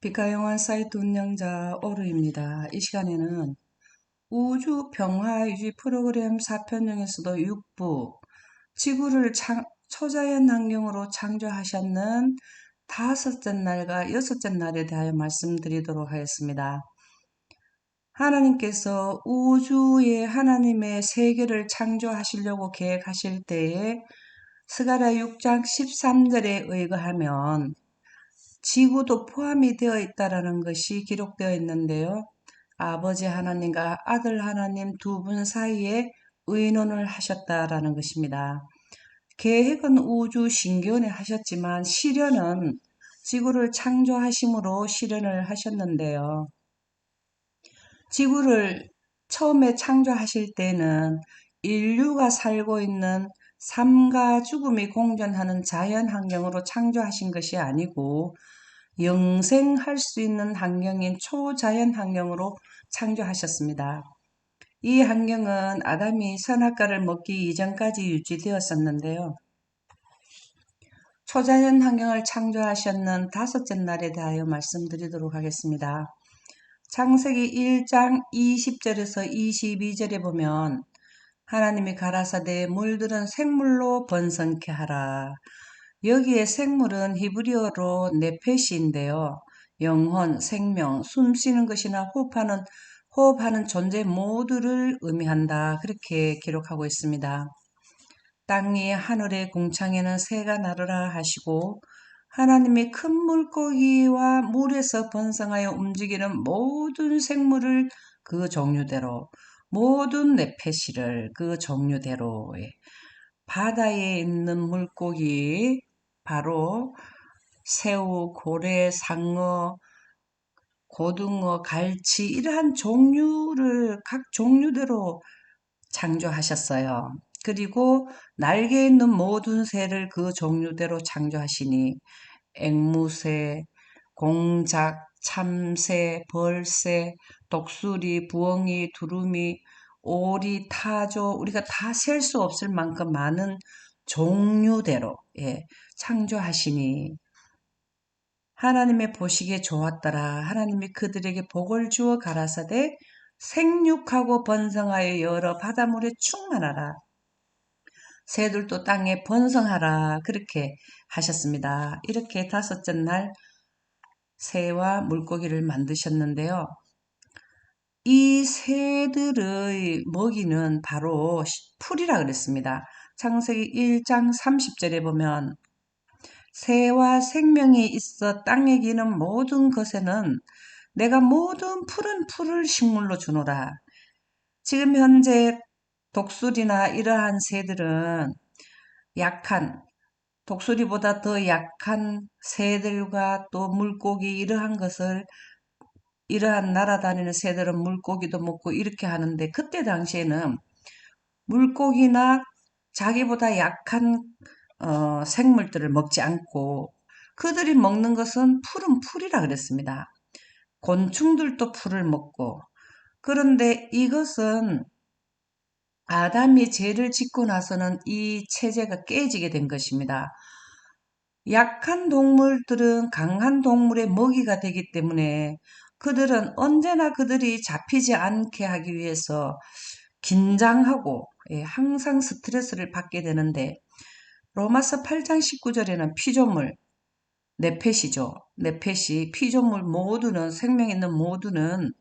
빛가영화 사이트 운영자 오루입니다. 이 시간에는 우주 평화 유지 프로그램 4편 중에서도 6부 지구를 초자연 환경으로 창조하셨는 다섯째 날과 여섯째 날에 대하여 말씀드리도록 하겠습니다. 하나님께서 우주에 하나님의 세계를 창조하시려고 계획하실 때에 스가랴 6장 13절에 의거하면 지구도 포함이 되어 있다라는 것이 기록되어 있는데요. 아버지 하나님과 아들 하나님 두 분 사이에 의논을 하셨다라는 것입니다. 계획은 우주 신기원에 하셨지만 실현은 지구를 창조하심으로 실현을 하셨는데요. 지구를 처음에 창조하실 때는 인류가 살고 있는 삶과 죽음이 공존하는 자연 환경으로 창조하신 것이 아니고 영생할 수 있는 환경인 초자연 환경으로 창조하셨습니다. 이 환경은 아담이 선악과를 먹기 이전까지 유지되었었는데요. 초자연 환경을 창조하셨는 다섯째 날에 대하여 말씀드리도록 하겠습니다. 창세기 1장 20절에서 22절에 보면 하나님이 가라사대 물들은 생물로 번성케 하라. 여기에 생물은 히브리어로 네페시인데요. 영혼, 생명, 숨쉬는 것이나 호흡하는 존재 모두를 의미한다. 그렇게 기록하고 있습니다. 땅 위에 하늘의 궁창에는 새가 나르라 하시고 하나님이 큰 물고기와 물에서 번성하여 움직이는 모든 생물을 그 종류대로 모든 네페시를 그 종류대로 바다에 있는 물고기 바로 새우, 고래, 상어, 고등어, 갈치 이러한 종류를 각 종류대로 창조하셨어요. 그리고 날개 있는 모든 새를 그 종류대로 창조하시니 앵무새, 공작, 참새, 벌새, 독수리, 부엉이, 두루미, 오리, 타조 우리가 다 셀 수 없을 만큼 많은 종류대로 창조하시니 하나님의 보시기에 좋았더라. 하나님이 그들에게 복을 주어 가라사대 생육하고 번성하여 여러 바닷물에 충만하라. 새들도 땅에 번성하라. 그렇게 하셨습니다. 이렇게 다섯째 날 새와 물고기를 만드셨는데요. 이 새들의 먹이는 바로 풀이라 그랬습니다. 창세기 1장 30절에 보면 새와 생명이 있어 땅에 기는 모든 것에는 내가 모든 푸른 풀을 식물로 주노라. 지금 현재 독수리나 이러한 새들은 약한 독수리보다 더 약한 새들과 또 물고기 이러한 날아다니는 새들은 물고기도 먹고 이렇게 하는데 그때 당시에는 물고기나 자기보다 약한 생물들을 먹지 않고 그들이 먹는 것은 푸른 풀이라 그랬습니다. 곤충들도 풀을 먹고 그런데 이것은 아담이 죄를 짓고 나서는 이 체제가 깨지게 된 것입니다. 약한 동물들은 강한 동물의 먹이가 되기 때문에 그들은 언제나 그들이 잡히지 않게 하기 위해서 긴장하고 항상 스트레스를 받게 되는데 로마서 8장 19절에는 피조물, 네펫이죠. 네펫이 피조물 모두는 생명 있는 모두는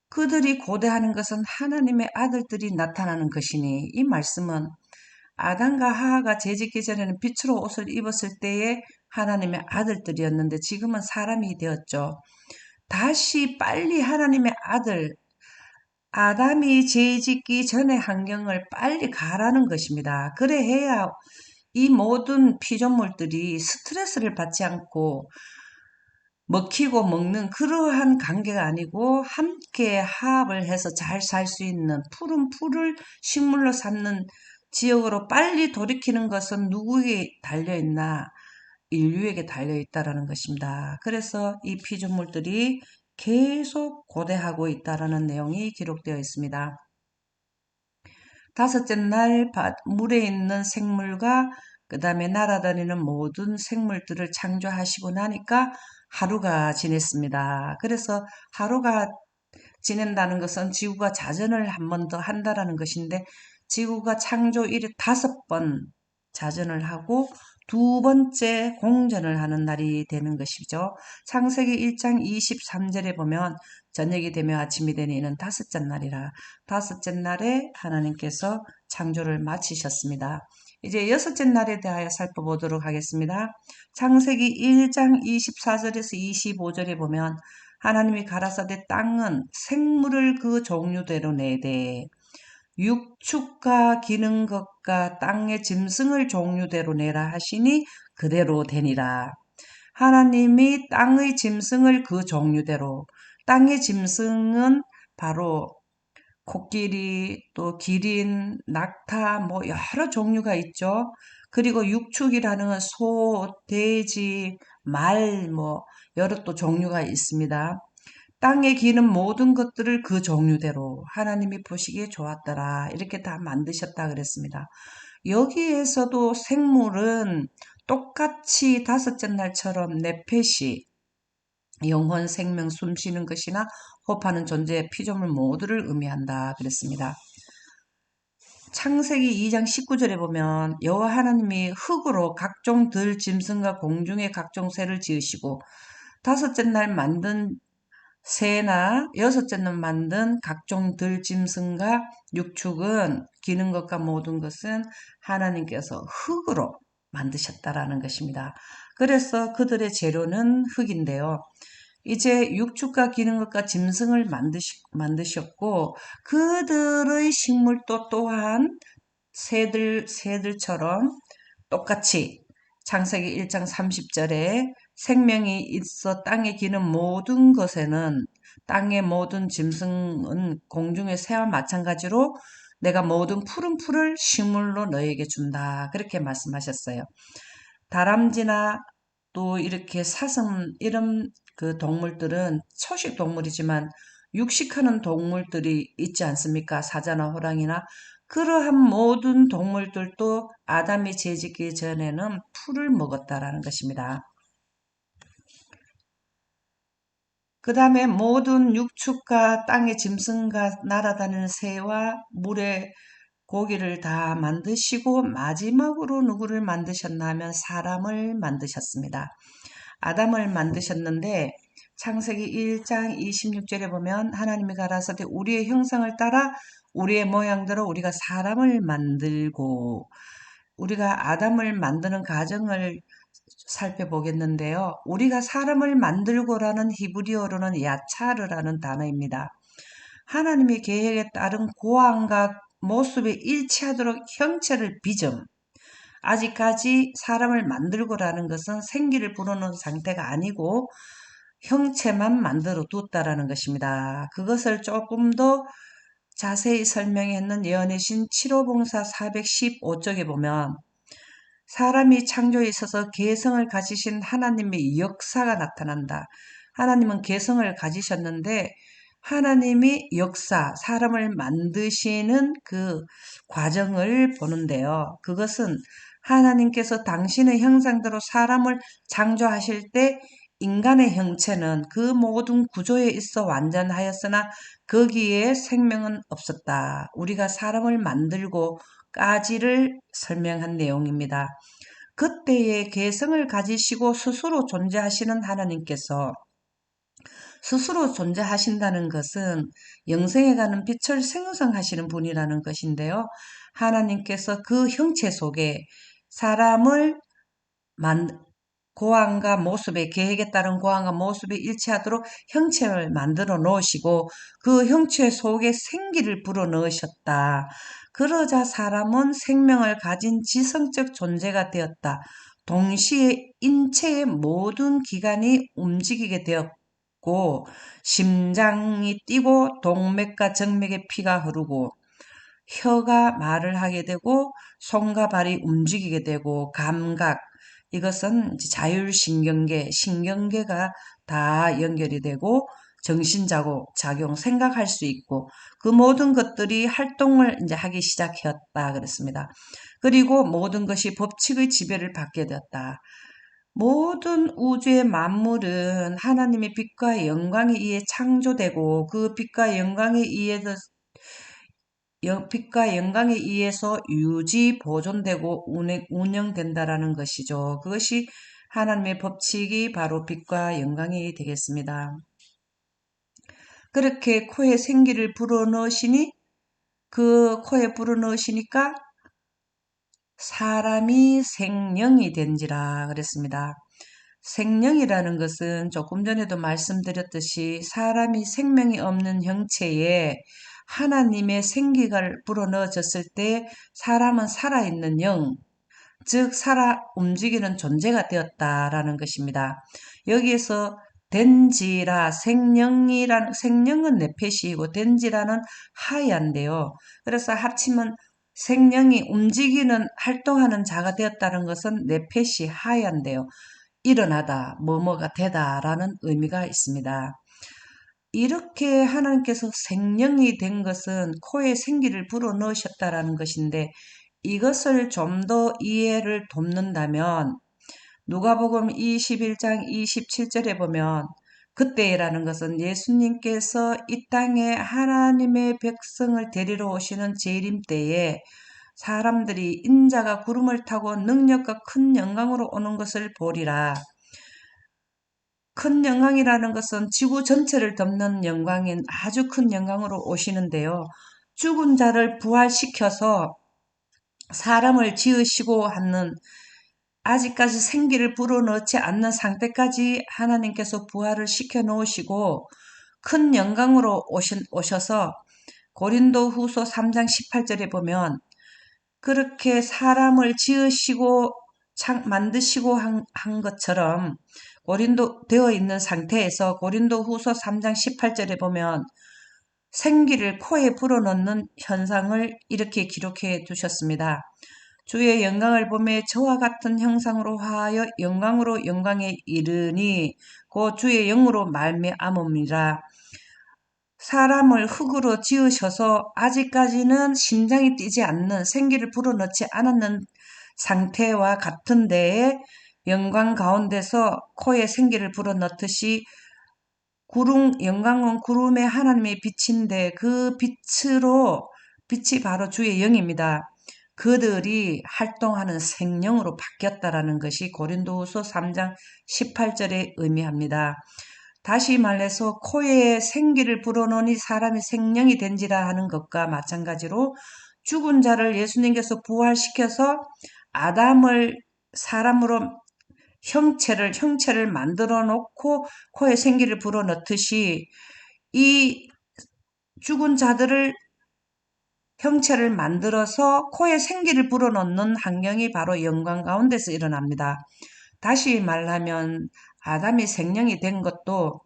그들이 고대하는 것은 하나님의 아들들이 나타나는 것이니 이 말씀은 아담과 하하가 죄짓기 전에는 빛으로 옷을 입었을 때에 하나님의 아들들이었는데 지금은 사람이 되었죠. 다시 빨리 하나님의 아들 아담이 죄짓기 전의 환경을 빨리 가라는 것입니다. 그래 해야 이 모든 피조물들이 스트레스를 받지 않고 먹히고 먹는 그러한 관계가 아니고 함께 화합을 해서 잘 살 수 있는 푸른 풀을 식물로 삼는 지역으로 빨리 돌이키는 것은 누구에게 달려있나? 인류에게 달려있다라는 것입니다. 그래서 이 피조물들이 계속 고대하고 있다라는 내용이 기록되어 있습니다. 다섯째 날 물에 있는 생물과 그 다음에 날아다니는 모든 생물들을 창조하시고 나니까 하루가 지냈습니다. 그래서 하루가 지낸다는 것은 지구가 자전을 한 번 더 한다라는 것인데, 지구가 창조 이래 5번 자전을 하고 두 번째 공전을 하는 날이 되는 것이죠. 창세기 1장 23절에 보면 저녁이 되며 아침이 되니 이는 5째 날이라, 5째 날에 하나님께서 창조를 마치셨습니다. 이제 6째 날에 대하여 살펴보도록 하겠습니다. 창세기 1장 24절에서 25절에 보면 하나님이 가라사대 땅은 생물을 그 종류대로 내되 육축과 기는 것과 땅의 짐승을 종류대로 내라 하시니 그대로 되니라. 하나님이 땅의 짐승을 그 종류대로, 땅의 짐승은 바로 코끼리, 또 기린, 낙타, 뭐 여러 종류가 있죠. 그리고 육축이라는 건 소, 돼지, 말, 뭐 여러 또 종류가 있습니다. 땅에 기는 모든 것들을 그 종류대로 하나님이 보시기에 좋았더라, 이렇게 다 만드셨다 그랬습니다. 여기에서도 생물은 똑같이 5째 날처럼 네페시, 영혼, 생명, 숨쉬는 것이나 호흡하는 존재의 피조물 모두를 의미한다 그랬습니다. 창세기 2장 19절에 보면 여호와 하나님이 흙으로 각종 들 짐승과 공중의 각종 새를 지으시고 5째 날 만든 새나 6째 날 만든 각종 들 짐승과 육축은 기는 것과 모든 것은 하나님께서 흙으로 만드셨다라는 것입니다. 그래서 그들의 재료는 흙인데요. 이제 육축과 기는 것과 짐승을 만드셨고 그들의 식물도 또한 새들처럼 똑같이 창세기 1장 30절에 생명이 있어 땅에 기는 모든 것에는, 땅의 모든 짐승은 공중의 새와 마찬가지로 내가 모든 푸른 풀을 식물로 너에게 준다, 그렇게 말씀하셨어요. 다람쥐나 또 이렇게 사슴 이런 그 동물들은 초식 동물이지만 육식하는 동물들이 있지 않습니까? 사자나 호랑이나. 그러한 모든 동물들도 아담이 죄짓기 전에는 풀을 먹었다라는 것입니다. 그 다음에 모든 육축과 땅의 짐승과 날아다니는 새와 물의 고기를 다 만드시고 마지막으로 누구를 만드셨나 하면 사람을 만드셨습니다. 아담을 만드셨는데 창세기 1장 26절에 보면 하나님이 가라사대 우리의 형상을 따라 우리의 모양대로 우리가 사람을 만들고, 우리가 아담을 만드는 과정을 살펴보겠는데요. 우리가 사람을 만들고라는 히브리어로는 야차르라는 단어입니다. 하나님의 계획에 따른 고안과 모습에 일치하도록 형체를 빚음. 아직까지 사람을 만들고라는 것은 생기를 불어넣은 상태가 아니고 형체만 만들어 뒀다라는 것입니다. 그것을 조금 더 자세히 설명했는 예언의 신 7호 봉사 415쪽에 보면 사람이 창조에 있어서 개성을 가지신 하나님의 역사가 나타난다. 하나님은 개성을 가지셨는데 하나님이 역사, 사람을 만드시는 그 과정을 보는데요. 그것은 하나님께서 당신의 형상대로 사람을 창조하실 때 인간의 형체는 그 모든 구조에 있어 완전하였으나 거기에 생명은 없었다. 우리가 사람을 만들고까지를 설명한 내용입니다. 그때의 개성을 가지시고 스스로 존재하시는 하나님께서, 스스로 존재하신다는 것은 영생에 가는 빛을 생성하시는 분이라는 것인데요. 하나님께서 그 형체 속에 사람을 고안과 모습의 계획에 따른 고안과 모습에 일치하도록 형체를 만들어 놓으시고 그 형체 속에 생기를 불어 넣으셨다. 그러자 사람은 생명을 가진 지성적 존재가 되었다. 동시에 인체의 모든 기관이 움직이게 되었고 심장이 뛰고 동맥과 정맥에 피가 흐르고 혀가 말을 하게 되고 손과 발이 움직이게 되고 감각, 이것은 자율신경계, 신경계가 다 연결이 되고 정신작용, 생각할 수 있고 그 모든 것들이 활동을 이제 하기 시작했다 그랬습니다. 그리고 모든 것이 법칙의 지배를 받게 되었다. 모든 우주의 만물은 하나님의 빛과 영광에 의해 창조되고 그 빛과 영광에 의해서 유지, 보존되고 운영된다라는 것이죠. 그것이 하나님의 법칙이 바로 빛과 영광이 되겠습니다. 그렇게 코에 생기를 불어넣으시니 그 코에 불어넣으시니까 사람이 생령이 된지라 그랬습니다. 생령이라는 것은 조금 전에도 말씀드렸듯이 사람이 생명이 없는 형체에 하나님의 생기가 불어넣어졌을 때 사람은 살아있는 영, 즉 살아 움직이는 존재가 되었다라는 것입니다. 여기에서 된지라 생령은 네페시이고 된지라는 하얀데요. 그래서 합치면 생령이 움직이는 활동하는 자가 되었다는 것은 네페시 하얀데요. 일어나다, 뭐뭐가 되다라는 의미가 있습니다. 이렇게 하나님께서 생령이 된 것은 코에 생기를 불어넣으셨다라는 것인데 이것을 좀 더 이해를 돕는다면 누가복음 21장 27절에 보면 그때라는 것은 예수님께서 이 땅에 하나님의 백성을 데리러 오시는 재림 때에 사람들이 인자가 구름을 타고 능력과 큰 영광으로 오는 것을 보리라. 큰 영광이라는 것은 지구 전체를 덮는 영광인 아주 큰 영광으로 오시는데요. 죽은 자를 부활시켜서 사람을 지으시고 하는 아직까지 생기를 불어넣지 않는 상태까지 하나님께서 부활을 시켜 놓으시고 큰 영광으로 오셔서 고린도 후서 3장 18절에 보면 그렇게 사람을 지으시고 만드시고 한 것처럼 고린도 되어 있는 상태에서 고린도 후서 3장 18절에 보면 생기를 코에 불어넣는 현상을 이렇게 기록해 두셨습니다. 주의 영광을 보매 저와 같은 형상으로 하여 영광으로 영광에 이르니 곧 주의 영으로 말미암음이라. 사람을 흙으로 지으셔서 아직까지는 심장이 뛰지 않는 생기를 불어넣지 않았는 상태와 같은 데에 영광 가운데서 코에 생기를 불어넣듯이 영광은 구름에 하나님의 빛인데 그 빛이 바로 주의 영입니다. 그들이 활동하는 생령으로 바뀌었다라는 것이 고린도후서 3장 18절에 의미합니다. 다시 말해서 코에 생기를 불어넣으니 사람이 생령이 된지라 하는 것과 마찬가지로 죽은 자를 예수님께서 부활시켜서 아담을 사람으로 형체를 만들어 놓고 코에 생기를 불어넣듯이 이 죽은 자들을 형체를 만들어서 코에 생기를 불어넣는 환경이 바로 영광 가운데서 일어납니다. 다시 말하면 아담이 생령이 된 것도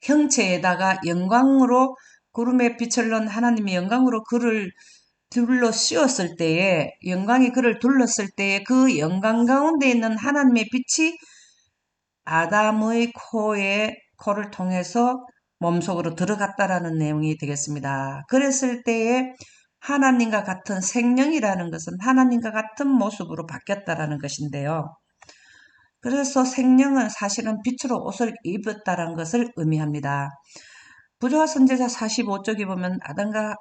형체에다가 영광으로 구름에 빛을 넣은 하나님의 영광으로 그를 둘러 씌웠을 때에 영광이 그를 둘렀을 때에 그 영광 가운데 있는 하나님의 빛이 아담의 코를 통해서 몸속으로 들어갔다라는 내용이 되겠습니다. 그랬을 때에 하나님과 같은 생명이라는 것은 하나님과 같은 모습으로 바뀌었다라는 것인데요. 그래서 생명은 사실은 빛으로 옷을 입었다는 것을 의미합니다. 부조화 선지자 45쪽에 보면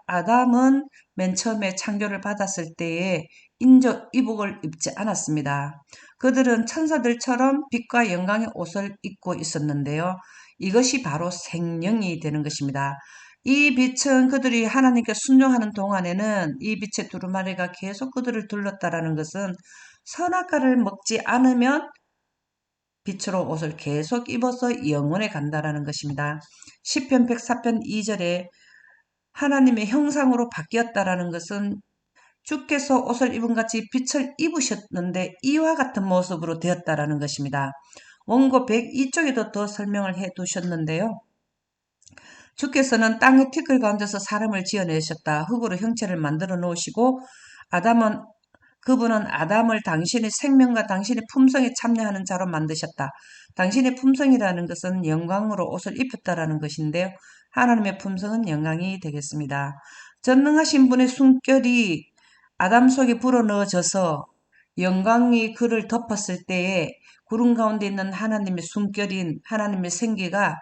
아담은 맨 처음에 창조를 받았을 때에 인조 이복을 입지 않았습니다. 그들은 천사들처럼 빛과 영광의 옷을 입고 있었는데요. 이것이 바로 생명이 되는 것입니다. 이 빛은 그들이 하나님께 순종하는 동안에는 이 빛의 두루마리가 계속 그들을 둘렀다라는 것은 선악과를 먹지 않으면 빛으로 옷을 계속 입어서 영원에 간다라는 것입니다. 시편 104편 2절에 하나님의 형상으로 바뀌었다라는 것은 주께서 옷을 입은 같이 빛을 입으셨는데 이와 같은 모습으로 되었다라는 것입니다. 원고 102쪽에도 더 설명을 해 두셨는데요. 주께서는 땅의 티끌 가운데서 사람을 지어내셨다. 흙으로 형체를 만들어 놓으시고 아담은 그분은 아담을 당신의 생명과 당신의 품성에 참여하는 자로 만드셨다. 당신의 품성이라는 것은 영광으로 옷을 입혔다라는 것인데요. 하나님의 품성은 영광이 되겠습니다. 전능하신 분의 숨결이 아담 속에 불어넣어져서 영광이 그를 덮었을 때에 구름 가운데 있는 하나님의 숨결인 하나님의 생기가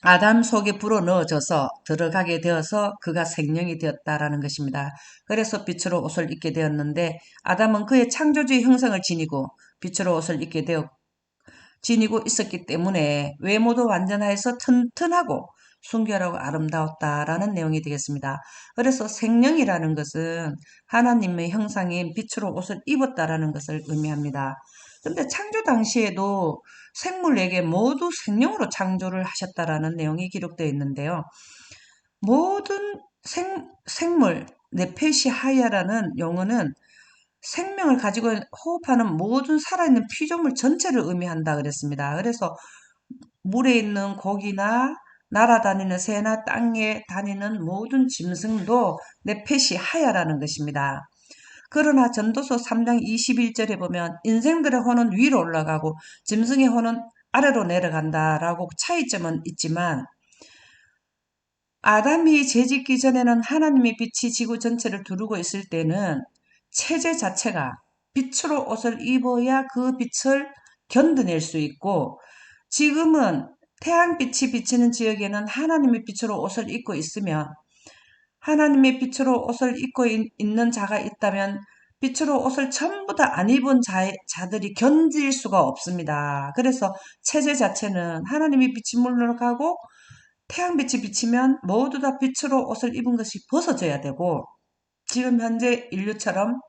아담 속에 불어넣어져서 들어가게 되어서 그가 생명이 되었다라는 것입니다. 그래서 빛으로 옷을 입게 되었는데 아담은 그의 창조주의 형상을 지니고 빛으로 옷을 입게 되었고 지니고 있었기 때문에 외모도 완전하여서 튼튼하고 순결하고 아름다웠다라는 내용이 되겠습니다. 그래서 생명이라는 것은 하나님의 형상인 빛으로 옷을 입었다라는 것을 의미합니다. 근데 창조 당시에도 생물에게 모두 생명으로 창조를 하셨다라는 내용이 기록되어 있는데요. 모든 생물, 네페시 하야라는 용어는 생명을 가지고 호흡하는 모든 살아있는 피조물 전체를 의미한다 그랬습니다. 그래서 물에 있는 고기나 날아다니는 새나 땅에 다니는 모든 짐승도 네페시 하야라는 것입니다. 그러나 전도서 3장 21절에 보면 인생들의 혼은 위로 올라가고 짐승의 혼은 아래로 내려간다라고 차이점은 있지만 아담이 죄짓기 전에는 하나님의 빛이 지구 전체를 두르고 있을 때는 체제 자체가 빛으로 옷을 입어야 그 빛을 견뎌낼 수 있고 지금은 태양빛이 비치는 지역에는 하나님의 빛으로 옷을 입고 있으면 하나님의 빛으로 옷을 입고 있는 자가 있다면 빛으로 옷을 전부 다 안 입은 자들이 견딜 수가 없습니다. 그래서 체제 자체는 하나님의 빛이 물러가고 태양빛이 비치면 모두 다 빛으로 옷을 입은 것이 벗어져야 되고 지금 현재 인류처럼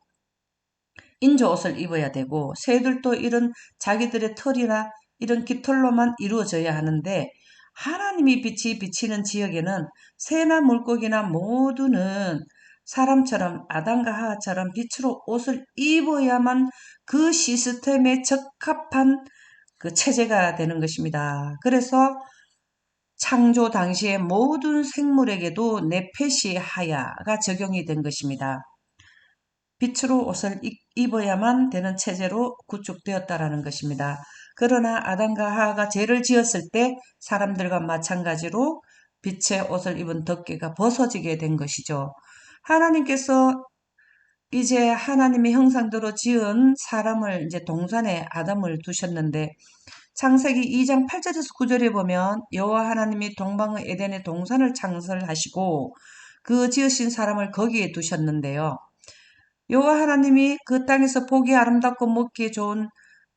인조 옷을 입어야 되고 새들도 이런 자기들의 털이나 이런 깃털로만 이루어져야 하는데 하나님이 빛이 비치는 지역에는 새나 물고기나 모두는 사람처럼 아담과 하와처럼 빛으로 옷을 입어야만 그 시스템에 적합한 그 체제가 되는 것입니다. 그래서 창조 당시의 모든 생물에게도 네페시 하야가 적용이 된 것입니다. 빛으로 옷을 입어야만 되는 체제로 구축되었다라는 것입니다. 그러나 아담과 하와가 죄를 지었을 때 사람들과 마찬가지로 빛의 옷을 입은 덮개가 벗어지게 된 것이죠. 하나님께서 이제 하나님의 형상대로 지은 사람을 이제 동산에 아담을 두셨는데 창세기 2장 8절에서 9절에 보면 여호와 하나님이 동방의 에덴의 동산을 창설하시고 그 지으신 사람을 거기에 두셨는데요. 여호와 하나님이 그 땅에서 보기 아름답고 먹기에 좋은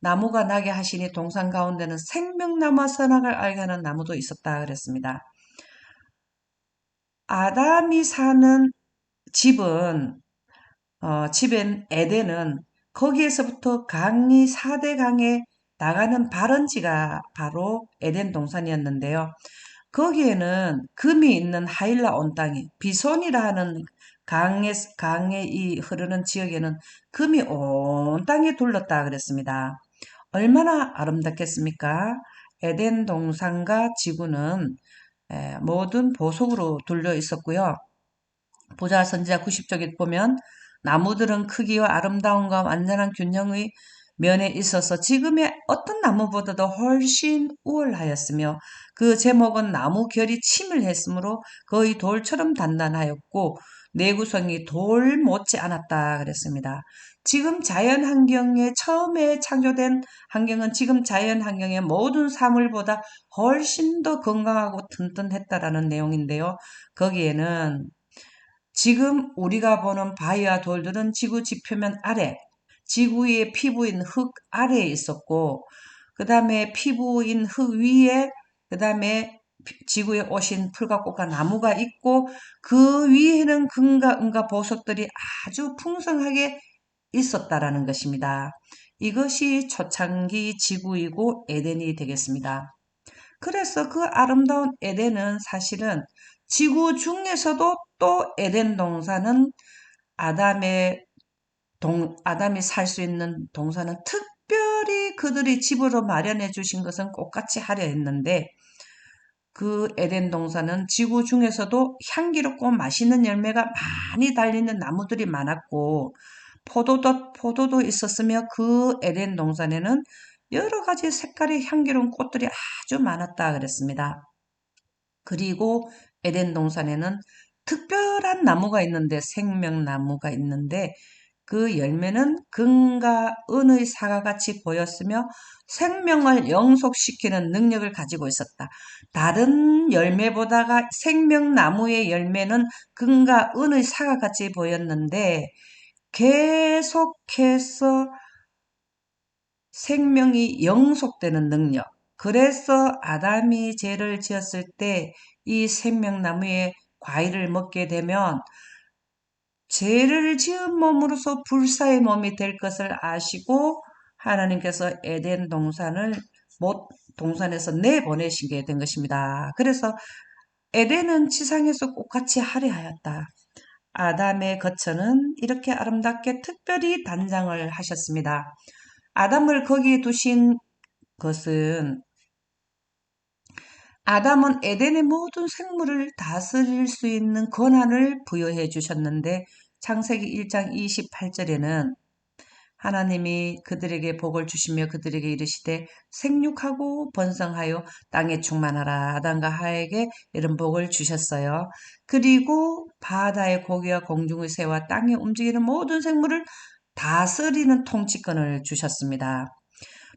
나무가 나게 하시니 동산 가운데는 생명나무와 선악을 알게 하는 나무도 있었다 그랬습니다. 아담이 사는 집은 집엔 에덴은 거기에서부터 강이 4대 강에 나가는 발원지가 바로 에덴 동산이었는데요. 거기에는 금이 있는 하일라 온 땅이 비손이라 하는 강에 이 흐르는 지역에는 금이 온 땅에 둘렀다 그랬습니다. 얼마나 아름답겠습니까? 에덴 동산과 지구는 모든 보석으로 둘려 있었고요. 보자 선지자 90쪽에 보면 나무들은 크기와 아름다움과 완전한 균형의 면에 있어서 지금의 어떤 나무보다도 훨씬 우월하였으며 그 제목은 나무 결이 치밀했으므로 거의 돌처럼 단단하였고 내구성이 돌 못지 않았다 그랬습니다. 지금 자연 환경에 처음에 창조된 환경은 지금 자연 환경의 모든 사물보다 훨씬 더 건강하고 튼튼했다라는 내용인데요. 거기에는 지금 우리가 보는 바위와 돌들은 지구 지표면 아래, 지구의 피부인 흙 아래에 있었고, 그 다음에 피부인 흙 위에, 그 다음에 지구에 오신 풀과 꽃과 나무가 있고, 그 위에는 금과 은과 보석들이 아주 풍성하게 있었다라는 것입니다. 이것이 초창기 지구이고 에덴이 되겠습니다. 그래서 그 아름다운 에덴은 사실은 지구 중에서도 또 에덴 동산은 아담이 살 수 있는 동산은 특별히 그들이 집으로 마련해 주신 것은 꽃같이 하려 했는데 그 에덴 동산은 지구 중에서도 향기롭고 맛있는 열매가 많이 달리는 나무들이 많았고 포도도 있었으며 그 에덴 동산에는 여러 가지 색깔의 향기로운 꽃들이 아주 많았다 그랬습니다. 그리고 에덴 동산에는 특별한 나무가 있는데 생명나무가 있는데 그 열매는 금과 은의 사과같이 보였으며 생명을 영속시키는 능력을 가지고 있었다. 다른 열매보다가 생명나무의 열매는 금과 은의 사과같이 보였는데 계속해서 생명이 영속되는 능력. 그래서 아담이 죄를 지었을 때 이 생명나무의 과일을 먹게 되면 죄를 지은 몸으로서 불사의 몸이 될 것을 아시고 하나님께서 에덴 동산에서 내보내시게 된 것입니다. 그래서 에덴은 지상에서 꽃같이 화려하였다. 아담의 거처는 이렇게 아름답게 특별히 단장을 하셨습니다. 아담을 거기에 두신 것은 아담은 에덴의 모든 생물을 다스릴 수 있는 권한을 부여해 주셨는데 창세기 1장 28절에는 하나님이 그들에게 복을 주시며 그들에게 이르시되 생육하고 번성하여 땅에 충만하라. 아담과 하에게 이런 복을 주셨어요. 그리고 바다의 고기와 공중의 새와 땅에 움직이는 모든 생물을 다스리는 통치권을 주셨습니다.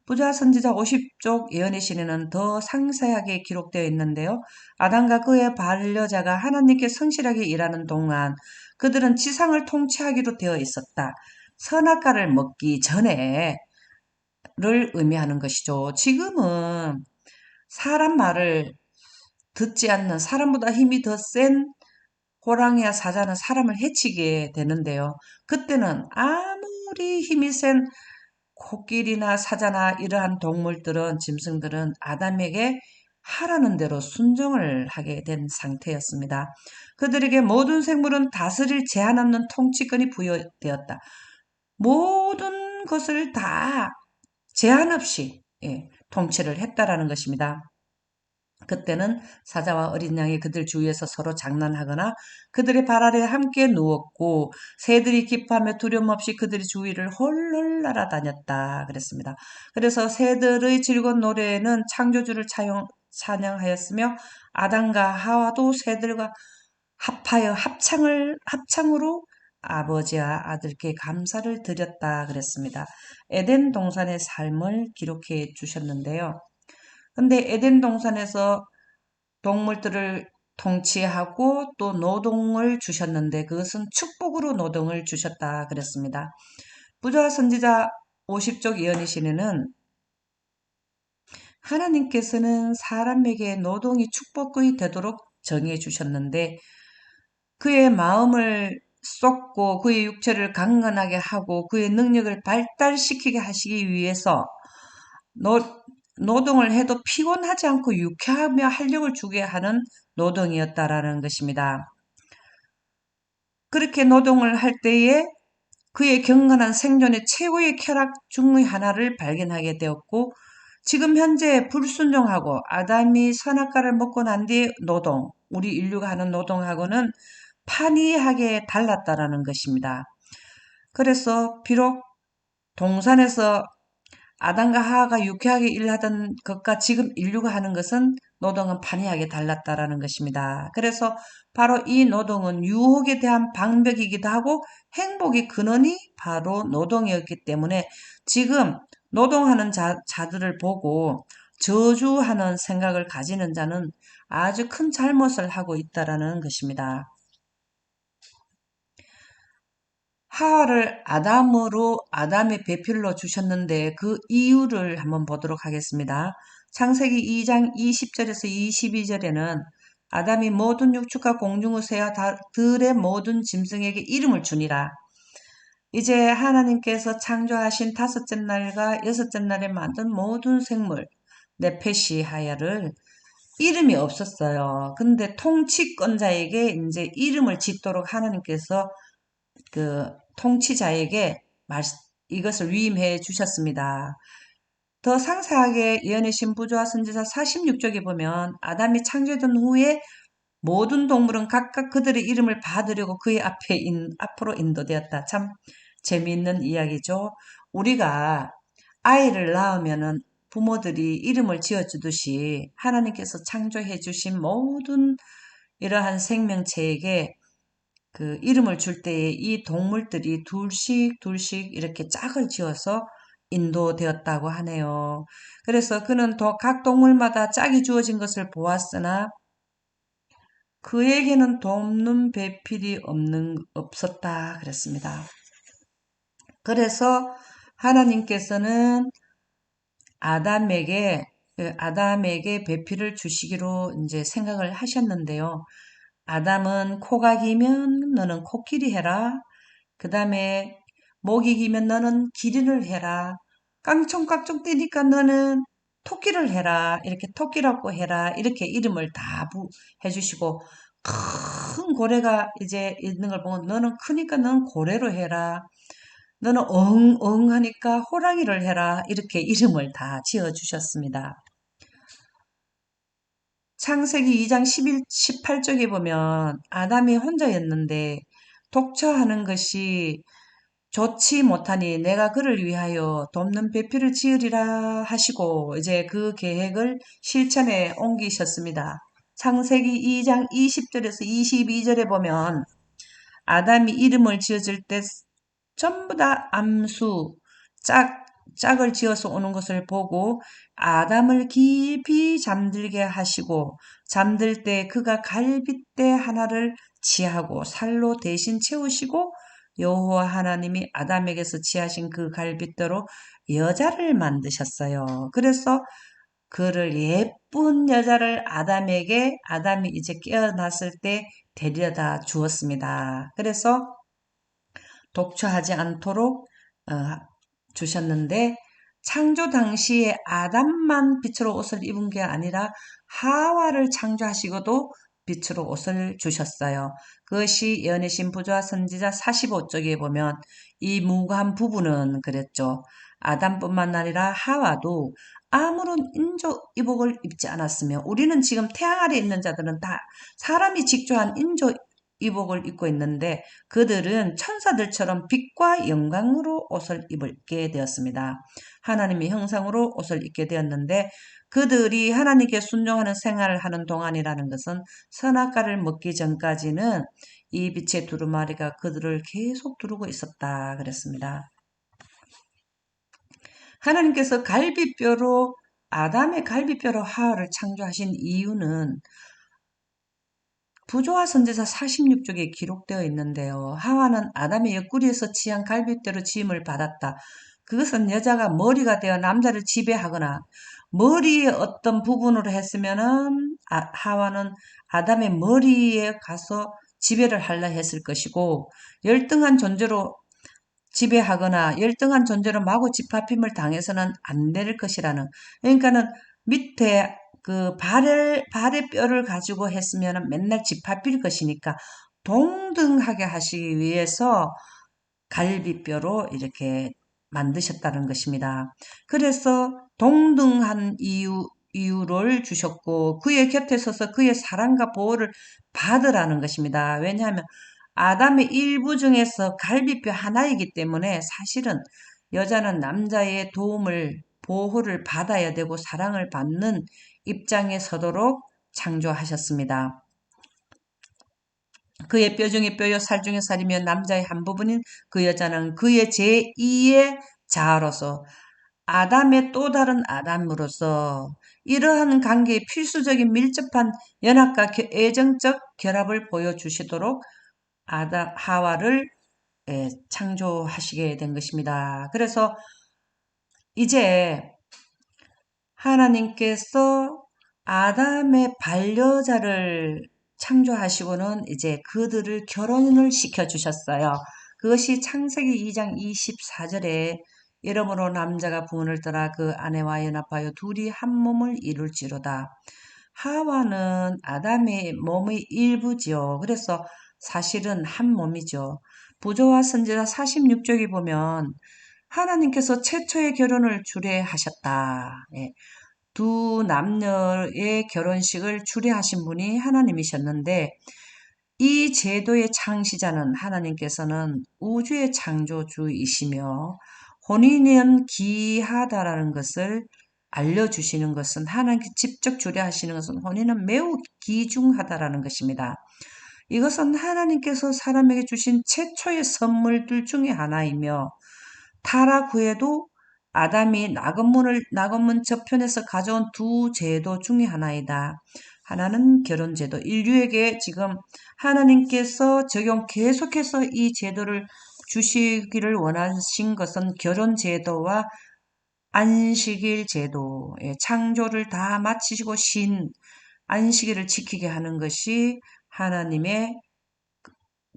부자 선지자 50쪽 예언의 시에는 더 상세하게 기록되어 있는데요. 아담과 그의 반려자가 하나님께 성실하게 일하는 동안 그들은 지상을 통치하기로 되어 있었다. 선악과를 먹기 전에를 의미하는 것이죠. 지금은 사람 말을 듣지 않는 사람보다 힘이 더 센 호랑이와 사자는 사람을 해치게 되는데요. 그때는 아무리 힘이 센 코끼리나 사자나 이러한 동물들은 짐승들은 아담에게 하라는 대로 순종을 하게 된 상태였습니다. 그들에게 모든 생물은 다스릴 제한 없는 통치권이 부여되었다. 모든 것을 다 제한 없이 통치를 했다라는 것입니다. 그때는 사자와 어린 양이 그들 주위에서 서로 장난하거나 그들의 발 아래 함께 누웠고 새들이 기뻐하며 두려움 없이 그들의 주위를 홀홀 날아다녔다 그랬습니다. 그래서 새들의 즐거운 노래는 창조주를 찬양하였으며 아담과 하와도 새들과 합하여 합창으로 아버지와 아들께 감사를 드렸다 그랬습니다. 에덴 동산의 삶을 기록해 주셨는데요. 근데 에덴 동산에서 동물들을 통치하고 또 노동을 주셨는데 그것은 축복으로 노동을 주셨다 그랬습니다. 부자 선지자 50쪽 예언의 시에는 하나님께서는 사람에게 노동이 축복이 되도록 정해 주셨는데 그의 마음을 쏟고 그의 육체를 강건하게 하고 그의 능력을 발달시키게 하시기 위해서 노동을 해도 피곤하지 않고 유쾌하며 활력을 주게 하는 노동이었다라는 것입니다. 그렇게 노동을 할 때에 그의 경건한 생존의 최고의 쾌락 중의 하나를 발견하게 되었고 지금 현재 불순종하고 아담이 선악과를 먹고 난 뒤에 노동, 우리 인류가 하는 노동하고는 판이하게 달랐다라는 것입니다. 그래서 비록 동산에서 아담과 하와가 유쾌하게 일하던 것과 지금 인류가 하는 것은 노동은 판이하게 달랐다라는 것입니다. 그래서 바로 이 노동은 유혹에 대한 방벽이기도 하고 행복의 근원이 바로 노동이었기 때문에 지금 노동하는 자들을 보고 저주하는 생각을 가지는 자는 아주 큰 잘못을 하고 있다라는 것입니다. 하와를 아담의 배필로 주셨는데 그 이유를 한번 보도록 하겠습니다. 창세기 2장 20절에서 22절에는 아담이 모든 육축과 공중의 새와 들의 모든 짐승에게 이름을 주니라. 이제 하나님께서 창조하신 다섯째 날과 여섯째 날에 만든 모든 생물 네페시 하야를 이름이 없었어요. 근데 통치권자에게 이제 이름을 짓도록 하나님께서 그 통치자에게 이것을 위임해 주셨습니다. 더 상세하게 예언의 신부조와 선지자 46쪽에 보면 아담이 창조된 후에 모든 동물은 각각 그들의 이름을 받으려고 그의 앞으로 인도되었다. 참 재미있는 이야기죠. 우리가 아이를 낳으면은 부모들이 이름을 지어주듯이 하나님께서 창조해 주신 모든 이러한 생명체에게 그 이름을 줄 때에 이 동물들이 둘씩 둘씩 이렇게 짝을 지어서 인도되었다고 하네요. 그래서 그는 각 동물마다 짝이 주어진 것을 보았으나 그에게는 돕는 배필이 없었다 그랬습니다. 그래서 하나님께서는 아담에게 배필을 주시기로 이제 생각을 하셨는데요. 아담은 코가 기면 너는 코끼리 해라. 그 다음에 목이 기면 너는 기린을 해라. 깡총깡총 뛰니까 너는 토끼를 해라. 이렇게 토끼라고 해라. 이렇게 이름을 다 해주시고 큰 고래가 이제 있는 걸 보면 너는 크니까 너는 고래로 해라. 너는 엉엉 하니까 호랑이를 해라. 이렇게 이름을 다 지어주셨습니다. 창세기 2장 18쪽에 보면 아담이 혼자였는데 독처하는 것이 좋지 못하니 내가 그를 위하여 돕는 배필을 지으리라 하시고 이제 그 계획을 실천에 옮기셨습니다. 창세기 2장 20절에서 22절에 보면 아담이 이름을 지어줄 때 전부 다 암수, 짝을 지어서 오는 것을 보고 아담을 깊이 잠들게 하시고 잠들 때 그가 갈빗대 하나를 취하고 살로 대신 채우시고 여호와 하나님이 아담에게서 취하신 그 갈빗대로 여자를 만드셨어요. 그래서 그를 예쁜 여자를 아담이 이제 깨어났을 때 데려다 주었습니다. 그래서 독처하지 않도록 어, 주셨는데 창조 당시에 아담만 빛으로 옷을 입은 게 아니라 하와를 창조하시고도 빛으로 옷을 주셨어요. 그것이 예언의 신부조와 선지자 45쪽에 보면 이 무고한 부부는 그랬죠. 아담뿐만 아니라 하와도 아무런 인조 이복을 입지 않았으며 우리는 지금 태양 아래 있는 자들은 다 사람이 직조한 인조 이복을 입고 있는데 그들은 천사들처럼 빛과 영광으로 옷을 입게 되었습니다. 하나님의 형상으로 옷을 입게 되었는데 그들이 하나님께 순종하는 생활을 하는 동안이라는 것은 선악과를 먹기 전까지는 이 빛의 두루마리가 그들을 계속 두르고 있었다 그랬습니다. 하나님께서 아담의 갈비뼈로 하와를 창조하신 이유는 부조와 선지자 46쪽에 기록되어 있는데요. 하와는 아담의 옆구리에서 취한 갈빗대로 지음을 받았다. 그것은 여자가 머리가 되어 남자를 지배하거나 머리의 어떤 부분으로 했으면은 하와는 아담의 머리에 가서 지배를 하려 했을 것이고 열등한 존재로 지배하거나 열등한 존재로 마구 짓밟힘을 당해서는 안 될 것이라는 그러니까는 밑에 그 발의 뼈를 가지고 했으면 맨날 짓밟힐 것이니까 동등하게 하시기 위해서 갈비뼈로 이렇게 만드셨다는 것입니다. 그래서 동등한 이유를 주셨고 그의 곁에 서서 그의 사랑과 보호를 받으라는 것입니다. 왜냐하면 아담의 일부 중에서 갈비뼈 하나이기 때문에 사실은 여자는 남자의 보호를 받아야 되고 사랑을 받는 입장에 서도록 창조하셨습니다. 그의 뼈 중에 뼈요 살 중에 살이며 남자의 한 부분인 그 여자는 그의 제2의 자아로서 아담의 또 다른 아담으로서 이러한 관계의 필수적인 밀접한 연합과 애정적 결합을 보여주시도록 하와를 창조하시게 된 것입니다. 그래서 이제 하나님께서 아담의 반려자를 창조하시고는 이제 그들을 결혼을 시켜주셨어요. 그것이 창세기 2장 24절에 이러므로 남자가 부인을 떠나 그 아내와 연합하여 둘이 한 몸을 이룰지로다. 하와는 아담의 몸의 일부지요. 그래서 사실은 한 몸이죠. 부조와 선지자 46쪽에 보면 하나님께서 최초의 결혼을 주례하셨다. 예. 두 남녀의 결혼식을 주례하신 분이 하나님이셨는데 이 제도의 창시자는 하나님께서는 우주의 창조주이시며 혼인은 귀하다라는 것을 알려주시는 것은 하나님께 직접 주례하시는 것은 혼인은 매우 귀중하다라는 것입니다. 이것은 하나님께서 사람에게 주신 최초의 선물들 중에 하나이며 타락 후에도 아담이 낙원문 저편에서 가져온 두 제도 중에 하나이다. 하나는 결혼제도. 인류에게 지금 하나님께서 계속해서 이 제도를 주시기를 원하신 것은 결혼제도와 안식일 제도, 창조를 다 마치시고 안식일을 지키게 하는 것이 하나님의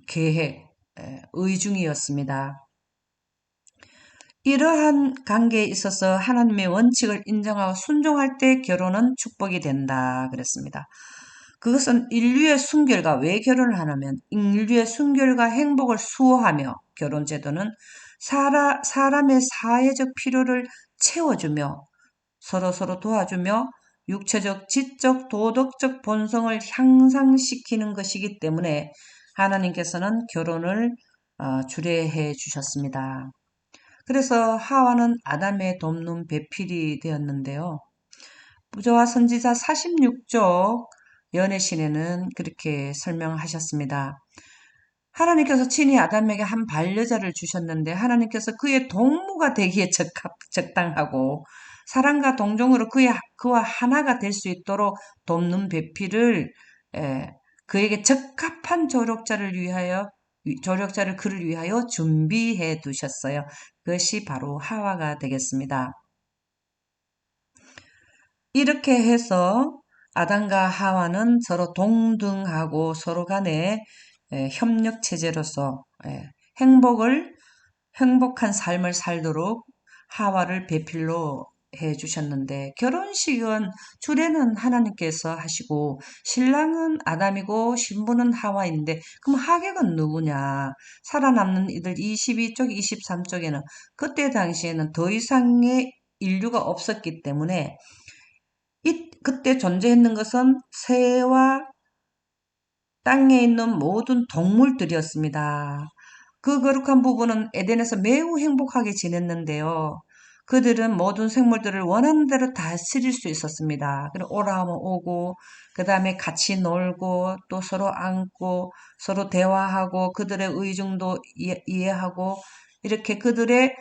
계획, 의중이었습니다. 이러한 관계에 있어서 하나님의 원칙을 인정하고 순종할 때 결혼은 축복이 된다 그랬습니다. 그것은 인류의 순결과 왜 결혼을 하냐면 인류의 순결과 행복을 수호하며 결혼 제도는 사람의 사회적 필요를 채워주며 서로 도와주며 육체적, 지적, 도덕적 본성을 향상시키는 것이기 때문에 하나님께서는 결혼을 주례해 주셨습니다. 그래서 하와는 아담의 돕는 배필이 되었는데요. 부조와 선지자 46쪽 연애신에는 그렇게 설명하셨습니다. 하나님께서 친히 아담에게 한 반려자를 주셨는데 하나님께서 그의 동무가 되기에 적당하고 사랑과 동정으로 그와 하나가 될 수 있도록 돕는 배필을 그에게 적합한 조력자를 그를 위하여 준비해 두셨어요. 그것이 바로 하와가 되겠습니다. 이렇게 해서 아담과 하와는 서로 동등하고 서로 간에 협력 체제로서 행복한 삶을 살도록 하와를 배필로 해 주셨는데 결혼식은 주례는 하나님께서 하시고 신랑은 아담이고 신부는 하와인데 그럼 하객은 누구냐? 살아남는 이들 22쪽, 23쪽에는 그때 당시에는 더 이상의 인류가 없었기 때문에 그때 존재했는 것은 새와 땅에 있는 모든 동물들이었습니다. 그 거룩한 부분은 에덴에서 매우 행복하게 지냈는데요. 그들은 모든 생물들을 원하는 대로 다스릴 수 있었습니다. 그리고 오라 하면 오고, 그 다음에 같이 놀고, 또 서로 안고, 서로 대화하고, 그들의 의중도 이해하고, 이렇게 그들의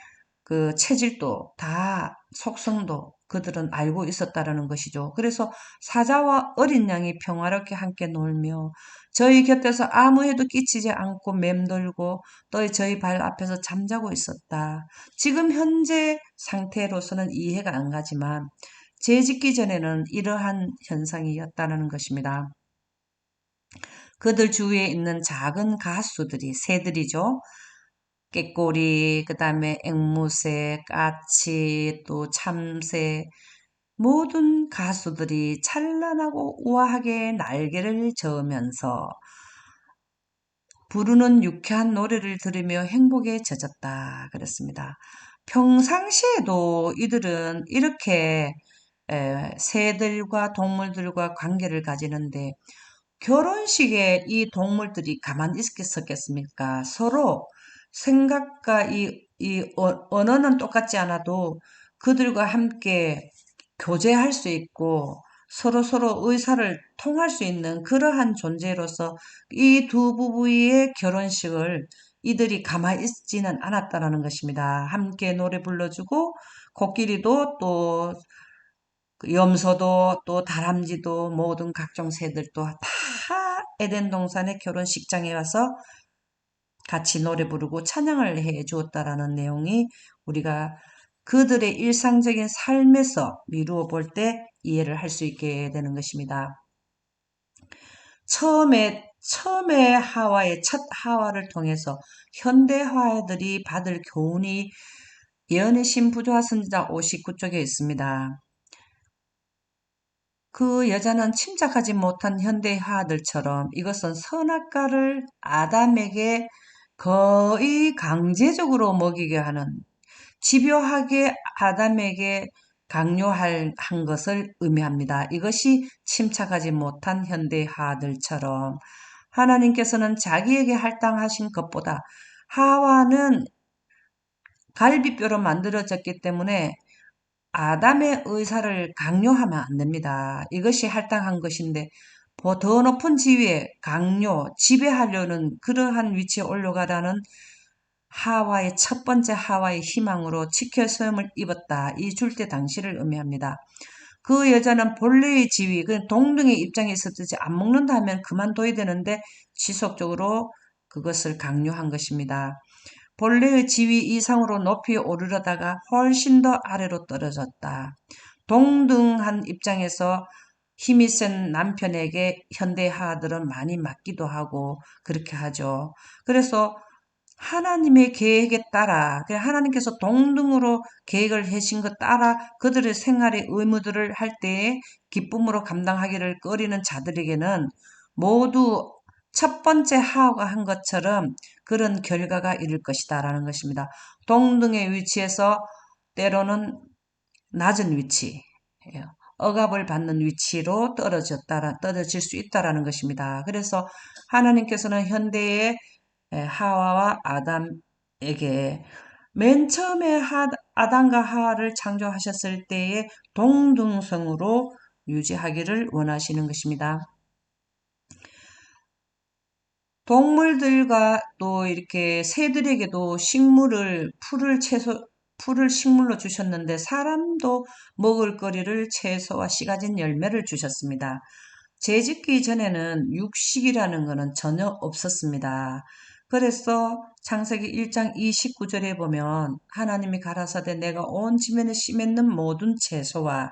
그 체질도 다 속성도 그들은 알고 있었다라는 것이죠. 그래서 사자와 어린 양이 평화롭게 함께 놀며 저희 곁에서 아무 해도 끼치지 않고 맴돌고 또 저희 발 앞에서 잠자고 있었다. 지금 현재 상태로서는 이해가 안 가지만 죄 짓기 전에는 이러한 현상이었다는 것입니다. 그들 주위에 있는 작은 가수들이 새들이죠. 깨꼬리, 그 다음에 앵무새, 까치, 또 참새, 모든 가수들이 찬란하고 우아하게 날개를 저으면서 부르는 유쾌한 노래를 들으며 행복에 젖었다 그랬습니다. 평상시에도 이들은 이렇게 새들과 동물들과 관계를 가지는데 결혼식에 이 동물들이 가만히 있겠습니까? 서로 생각과 이 언어는 똑같지 않아도 그들과 함께 교제할 수 있고 서로 의사를 통할 수 있는 그러한 존재로서 이 두 부부의 결혼식을 이들이 가만히 있지는 않았다라는 것입니다. 함께 노래 불러주고 코끼리도 또 염소도 또 다람쥐도 모든 각종 새들도 다 에덴 동산의 결혼식장에 와서 같이 노래 부르고 찬양을 해 주었다라는 내용이 우리가 그들의 일상적인 삶에서 미루어 볼 때 이해를 할 수 있게 되는 것입니다. 처음에 첫 하와를 통해서 현대화들이 받을 교훈이 예언의 부조와 선지자 59쪽에 있습니다. 그 여자는 침착하지 못한 현대화들처럼 이것은 선악과를 아담에게 거의 강제적으로 먹이게 하는 집요하게 아담에게 강요한 것을 의미합니다. 이것이 침착하지 못한 현대화들처럼 하나님께서는 자기에게 할당하신 것보다 하와는 갈비뼈로 만들어졌기 때문에 아담의 의사를 강요하면 안 됩니다. 이것이 할당한 것인데 더 높은 지위에 강요, 지배하려는 그러한 위치에 올라가라는 하와의 첫 번째 하와의 희망으로 지켜서임을 입었다. 이 줄때 당시를 의미합니다. 그 여자는 본래의 지위, 그 동등의 입장에 있었듯이 안 먹는다 하면 그만둬야 되는데 지속적으로 그것을 강요한 것입니다. 본래의 지위 이상으로 높이 오르려다가 훨씬 더 아래로 떨어졌다. 동등한 입장에서 힘이 센 남편에게 현대화들은 많이 맞기도 하고 그렇게 하죠. 그래서 하나님의 계획에 따라 하나님께서 동등으로 계획을 하신 것 따라 그들의 생활의 의무들을 할 때에 기쁨으로 감당하기를 꺼리는 자들에게는 모두 첫 번째 하와가 한 것처럼 그런 결과가 이를 것이다 라는 것입니다. 동등의 위치에서 때로는 낮은 위치, 억압을 받는 위치로 떨어질 수 있다라는 것입니다. 그래서 하나님께서는 현대의 하와와 아담에게 맨 처음에 아담과 하와를 창조하셨을 때의 동등성으로 유지하기를 원하시는 것입니다. 동물들과 또 이렇게 새들에게도 풀을 식물로 주셨는데 사람도 먹을 거리를 채소와 씨 가진 열매를 주셨습니다. 재짓기 전에는 육식이라는 것은 전혀 없었습니다. 그래서 창세기 1장 29절에 보면 하나님이 가라사대 내가 온 지면에 씨 맺는 모든 채소와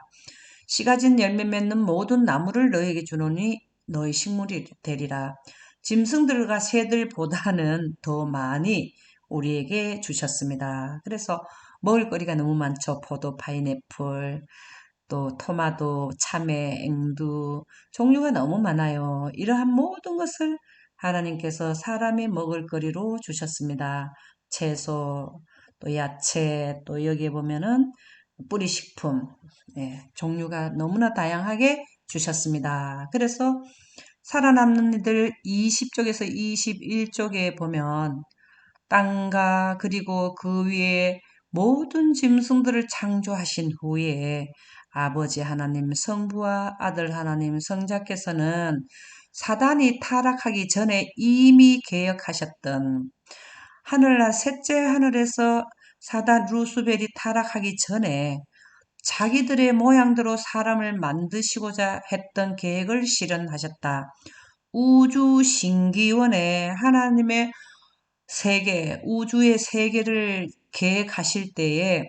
씨 가진 열매 맺는 모든 나무를 너에게 주노니 너의 식물이 되리라. 짐승들과 새들보다는 더 많이 우리에게 주셨습니다. 그래서 먹을거리가 너무 많죠. 포도, 파인애플, 또 토마토, 참외, 앵두 종류가 너무 많아요. 이러한 모든 것을 하나님께서 사람이 먹을거리로 주셨습니다. 채소, 또 야채, 또 여기에 보면은 뿌리식품, 종류가 너무나 다양하게 주셨습니다. 그래서 살아남는 이들 20쪽에서 21쪽에 보면 땅과 그리고 그 위에 모든 짐승들을 창조하신 후에 아버지 하나님, 성부와 아들 하나님, 성자께서는 사단이 타락하기 전에 이미 계획하셨던 셋째 하늘에서 사단 루스벨이 타락하기 전에 자기들의 모양대로 사람을 만드시고자 했던 계획을 실현하셨다. 우주 신기원에 하나님의 세계, 우주의 세계를 계획하실 때에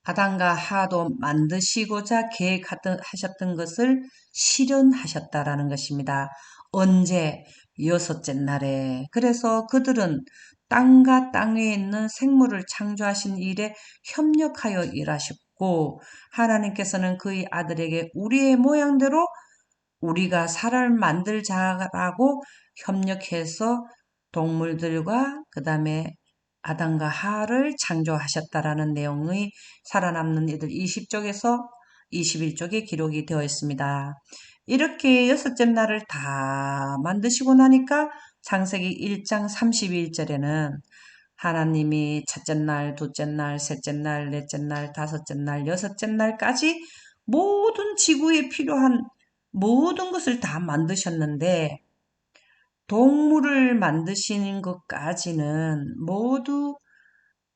아담과 하도 만드시고자 계획하셨던 것을 실현하셨다라는 것입니다. 언제? 여섯째 날에. 그래서 그들은 땅과 땅 위에 있는 생물을 창조하신 일에 협력하여 일하셨고 하나님께서는 그의 아들에게 우리의 모양대로 우리가 사람을 만들자라고 협력해서 동물들과 그 다음에 아담과 하와를 창조하셨다라는 내용의 살아남는 이들 20쪽에서 21쪽에 기록이 되어 있습니다. 이렇게 여섯째 날을 다 만드시고 나니까 창세기 1장 31절에는 하나님이 첫째 날, 둘째 날, 셋째 날, 넷째 날, 다섯째 날, 여섯째 날까지 모든 지구에 필요한 모든 것을 다 만드셨는데 동물을 만드시는 것까지는 모두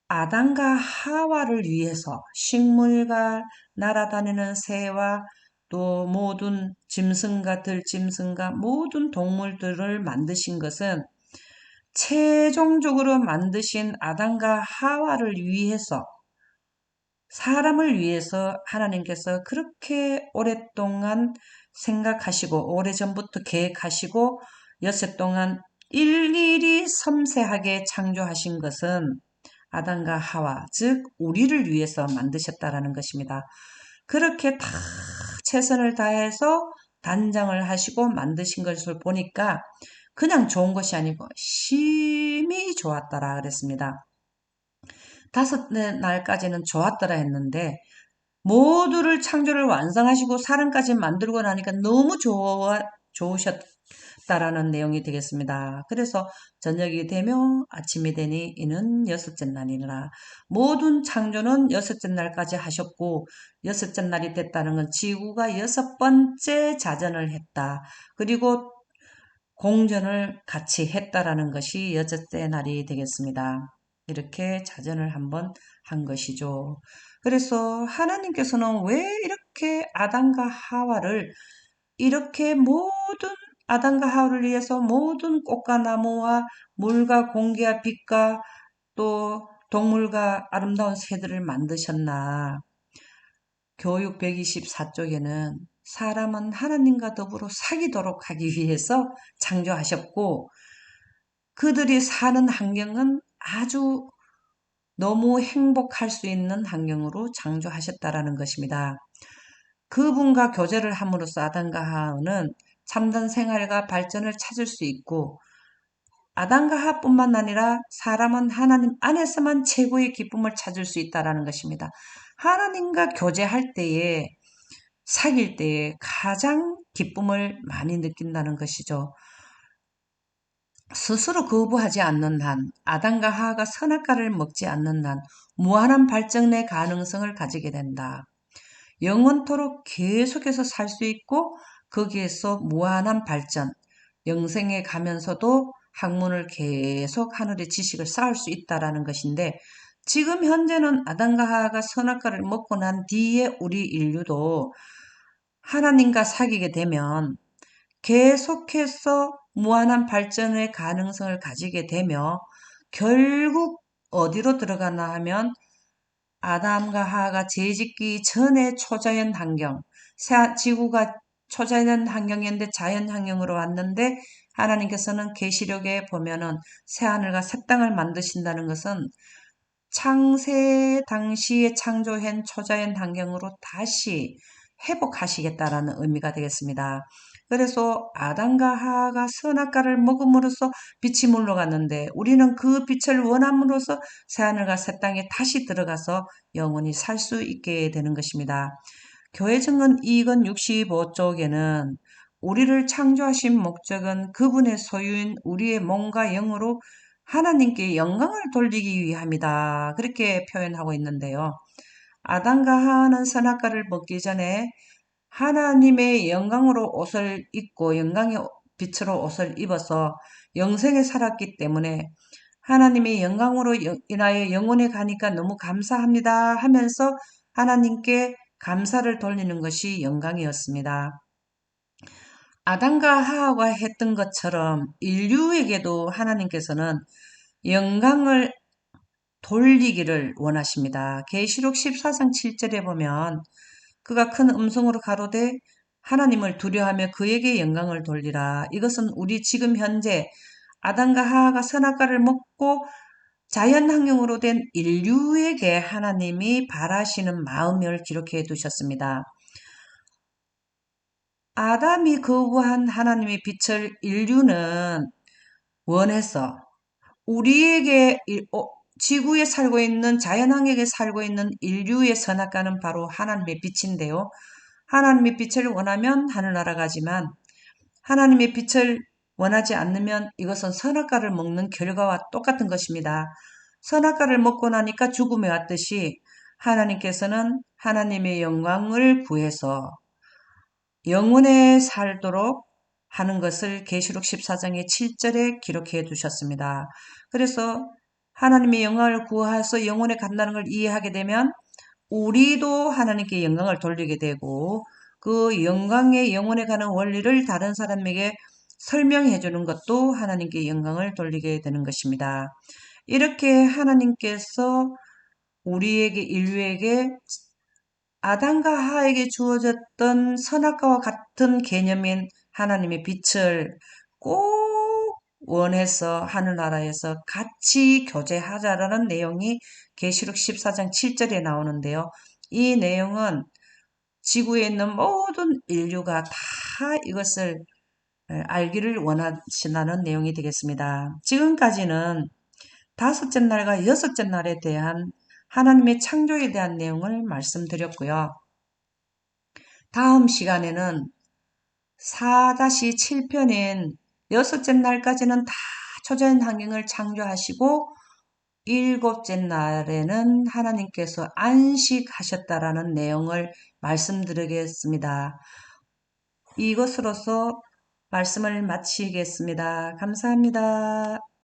아담과 하와를 위해서 식물과 날아다니는 새와 또 모든 짐승과 들짐승과 모든 동물들을 만드신 것은 최종적으로 만드신 아담과 하와를 위해서 사람을 위해서 하나님께서 그렇게 오랫동안 생각하시고 오래전부터 계획하시고 엿새 동안 일일이 섬세하게 창조하신 것은 아담과 하와, 즉 우리를 위해서 만드셨다라는 것입니다. 그렇게 다 최선을 다해서 단장을 하시고 만드신 것을 보니까 그냥 좋은 것이 아니고 심히 좋았다라 그랬습니다. 다섯째 날까지는 좋았더라 했는데 모두를 창조를 완성하시고 사람까지 만들고 나니까 너무 좋으셨다라는 내용이 되겠습니다. 그래서 저녁이 되며 아침이 되니 이는 여섯째 날이라. 모든 창조는 여섯째 날까지 하셨고 여섯째 날이 됐다는 건 지구가 여섯 번째 자전을 했다. 그리고 공전을 같이 했다라는 것이 여섯째 날이 되겠습니다. 이렇게 자전을 한번 한 것이죠. 그래서 하나님께서는 왜 이렇게 아담과 하와를 이렇게 모든 아담과 하와를 위해서 모든 꽃과 나무와 물과 공기와 빛과 또 동물과 아름다운 새들을 만드셨나? 교육 124쪽에는 사람은 하나님과 더불어 사귀도록 하기 위해서 창조하셨고 그들이 사는 환경은 아주 너무 행복할 수 있는 환경으로 창조하셨다라는 것입니다. 그분과 교제를 함으로써 아담과 하와는 참된 생활과 발전을 찾을 수 있고 아담과 하와뿐만 아니라 사람은 하나님 안에서만 최고의 기쁨을 찾을 수 있다라는 것입니다. 하나님과 교제할 때에 사귈 때에 가장 기쁨을 많이 느낀다는 것이죠. 스스로 거부하지 않는 한, 아담과 하와가 선악과를 먹지 않는 한 무한한 발전의 가능성을 가지게 된다. 영원토록 계속해서 살 수 있고 거기에서 무한한 발전, 영생에 가면서도 학문을 계속 하늘의 지식을 쌓을 수 있다라는 것인데 지금 현재는 아담과 하와가 선악과를 먹고 난 뒤에 우리 인류도 하나님과 사귀게 되면 계속해서 무한한 발전의 가능성을 가지게 되며 결국 어디로 들어가나 하면 아담과 하와가 죄짓기 전에 초자연 환경, 지구가 초자연 환경이었는데 자연 환경으로 왔는데 하나님께서는 계시록에 보면은 새하늘과 새 땅을 만드신다는 것은 창세 당시에 창조한 초자연 환경으로 다시 회복하시겠다라는 의미가 되겠습니다. 그래서 아담과 하와가 선악과를 먹음으로써 빛이 물러갔는데 우리는 그 빛을 원함으로써 새하늘과 새 땅에 다시 들어가서 영원히 살 수 있게 되는 것입니다. 교회 증언 2권 65쪽에는 우리를 창조하신 목적은 그분의 소유인 우리의 몸과 영으로 하나님께 영광을 돌리기 위함이다. 그렇게 표현하고 있는데요. 아담과 하와는 선악과를 먹기 전에 하나님의 영광으로 옷을 입고 영광의 빛으로 옷을 입어서 영생에 살았기 때문에 하나님의 영광으로 인하여 영혼에 가니까 너무 감사합니다 하면서 하나님께 감사를 돌리는 것이 영광이었습니다. 아담과 하와가 했던 것처럼 인류에게도 하나님께서는 영광을 돌리기를 원하십니다. 계시록 14장 7절에 보면 그가 큰 음성으로 가로되 하나님을 두려워하며 그에게 영광을 돌리라. 이것은 우리 지금 현재 아담과 하와가 선악과를 먹고 자연환경으로 된 인류에게 하나님이 바라시는 마음을 기록해 두셨습니다. 아담이 거부한 하나님의 빛을 인류는 원해서 우리에게 지구에 살고 있는 자연환경에 살고 있는 인류의 선악과는 바로 하나님의 빛인데요. 하나님의 빛을 원하면 하늘나라 가지만 하나님의 빛을 원하지 않으면 이것은 선악과를 먹는 결과와 똑같은 것입니다. 선악과를 먹고 나니까 죽음에 왔듯이 하나님께서는 하나님의 영광을 구해서 영원에 살도록 하는 것을 계시록 14장의 7절에 기록해 두셨습니다. 그래서 하나님의 영광을 구하서 영원에 간다는 걸 이해하게 되면 우리도 하나님께 영광을 돌리게 되고 그 영광의 영원에 가는 원리를 다른 사람에게 설명해 주는 것도 하나님께 영광을 돌리게 되는 것입니다. 이렇게 하나님께서 우리에게 인류에게 아담과 하와에게 주어졌던 선악과와 같은 개념인 하나님의 빛을 꼭 원해서 하늘나라에서 같이 교제하자라는 내용이 계시록 14장 7절에 나오는데요. 이 내용은 지구에 있는 모든 인류가 다 이것을 알기를 원하신다는 내용이 되겠습니다. 지금까지는 다섯째 날과 여섯째 날에 대한 하나님의 창조에 대한 내용을 말씀드렸고요. 다음 시간에는 4-7편인 여섯째 날까지는 다 초자연 환경을 창조하시고 일곱째 날에는 하나님께서 안식하셨다라는 내용을 말씀드리겠습니다. 이것으로서 말씀을 마치겠습니다. 감사합니다.